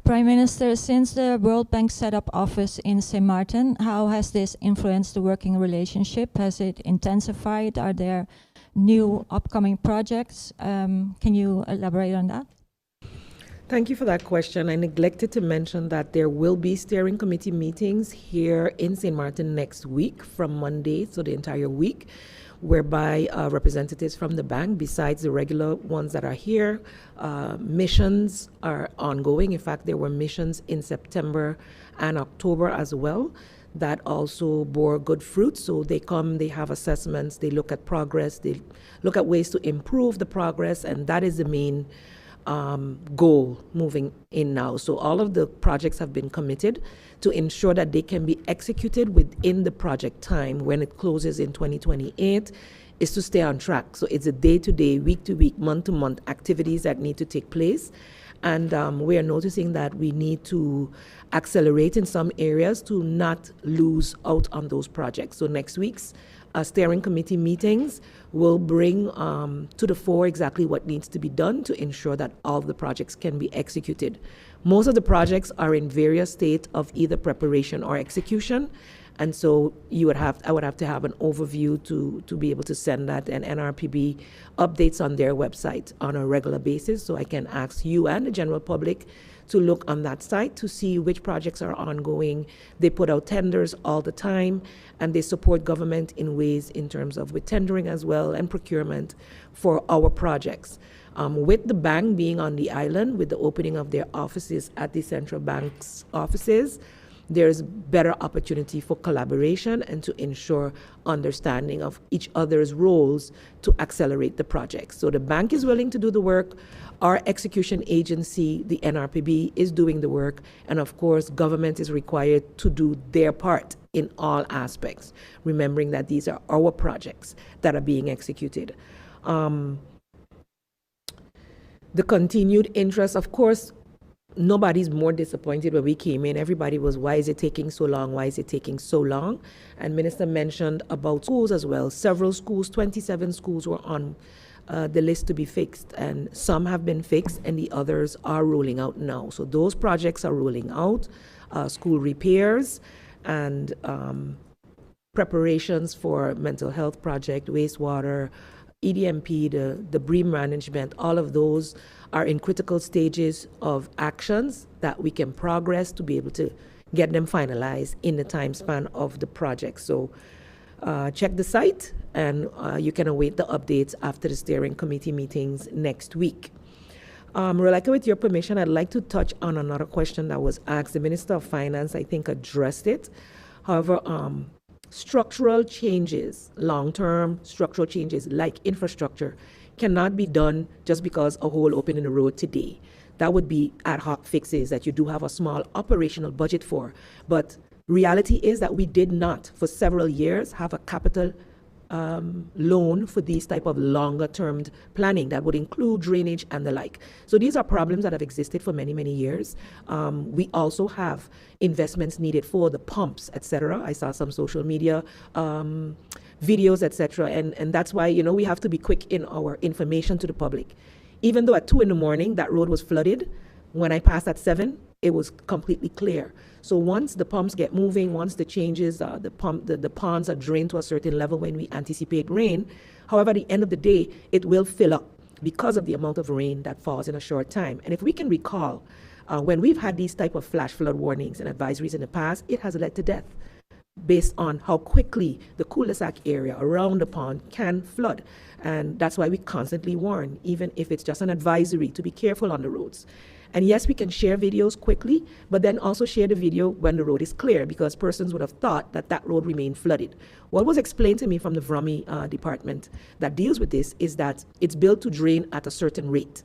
Prime Minister, since the World Bank set up office in St. Martin, how has this influenced the working relationship? Has it intensified? Are there new upcoming projects? Can you elaborate on that? Thank you for that question. I neglected to mention that there will be steering committee meetings here in St. Martin next week from Monday, so the entire week, whereby representatives from the bank, besides the regular ones that are here, missions are ongoing. In fact, there were missions in September and October as well that also bore good fruit. So they come, they have assessments, they look at progress, they look at ways to improve the progress, and that is the main goal moving in now. So all of the projects have been committed to ensure that they can be executed within the project time when it closes in 2028, is to stay on track. So it's a day-to-day, week-to-week, month-to-month activities that need to take place. And we are noticing that we need to accelerate in some areas to not lose out on those projects. So next week's steering committee meetings will bring to the fore exactly what needs to be done to ensure that all of the projects can be executed. Most of the projects are in various states of either preparation or execution, and so I would have to have an overview to be able to send that, and NRPB updates on their website on a regular basis, so I can ask you and the general public to look on that site to see which projects are ongoing. They put out tenders all the time, and they support government in ways in terms of with tendering as well and procurement for our projects. With the bank being on the island, with the opening of their offices at the central bank's offices, there's better opportunity for collaboration and to ensure understanding of each other's roles to accelerate the project. So the bank is willing to do the work. Our execution agency, the NRPB, is doing the work. And of course, government is required to do their part in all aspects, remembering that these are our projects that are being executed. The continued interest, of course, nobody's more disappointed when we came in. Everybody was, why is it taking so long? Why is it taking so long? And Minister mentioned about schools as well. Several schools, 27 schools were on the list to be fixed, and some have been fixed and the others are rolling out now. So those projects are rolling out, school repairs and preparations for mental health project, wastewater, EDMP, the BREAM management, all of those are in critical stages of actions that we can progress to be able to get them finalized in the time span of the project. So check the site, and you can await the updates after the steering committee meetings next week. Roleka, with your permission, I'd like to touch on another question that was asked. The Minister of Finance, I think, addressed it. However, structural changes, long-term structural changes like infrastructure, cannot be done just because a hole opened in the road today. That would be ad hoc fixes that you do have a small operational budget for. But reality is that we did not, for several years, have a capital loan for these type of longer-term planning that would include drainage and the like. So these are problems that have existed for many, many years. We also have investments needed for the pumps, etc. I saw some social media videos, etc. And that's why, you know, we have to be quick in our information to the public. Even though at 2 in the morning that road was flooded, when I passed at 7, it was completely clear. So once the pumps get moving, once the changes, the ponds are drained to a certain level when we anticipate rain, however, at the end of the day, it will fill up because of the amount of rain that falls in a short time. And if we can recall, when we've had these type of flash flood warnings and advisories in the past, it has led to death based on how quickly the cul-de-sac area around the pond can flood. And that's why we constantly warn, even if it's just an advisory, to be careful on the roads. And yes, we can share videos quickly, but then also share the video when the road is clear, because persons would have thought that that road remained flooded. What was explained to me from the VROMI department that deals with this is that it's built to drain at a certain rate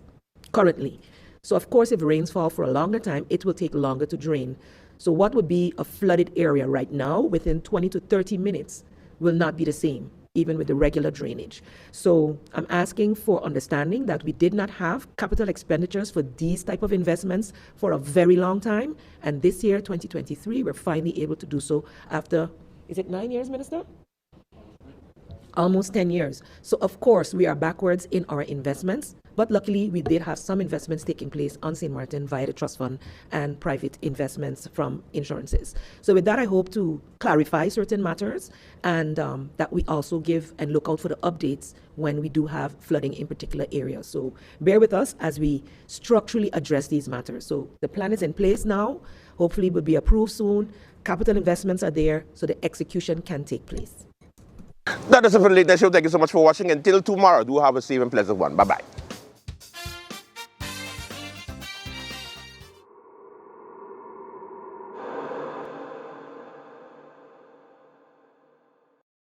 currently. So of course, if rains fall for a longer time, it will take longer to drain. So what would be a flooded area right now within 20 to 30 minutes will not be the same, even with the regular drainage. So I'm asking for understanding that we did not have capital expenditures for these type of investments for a very long time. And this year, 2023, we're finally able to do so after, is it 9 years, Minister? Almost 10 years. So of course, we are backwards in our investments, But luckily, we did have some investments taking place on St. Martin via the trust fund and private investments from insurances. So with that, I hope to clarify certain matters and that we also give and look out for the updates when we do have flooding in particular areas. So bear with us as we structurally address these matters. So the plan is in place now. Hopefully it will be approved soon. Capital investments are there so the execution can take place. That is it for the Late Night Show. Thank you so much for watching. Until tomorrow, do have a safe and pleasant one. Bye-bye.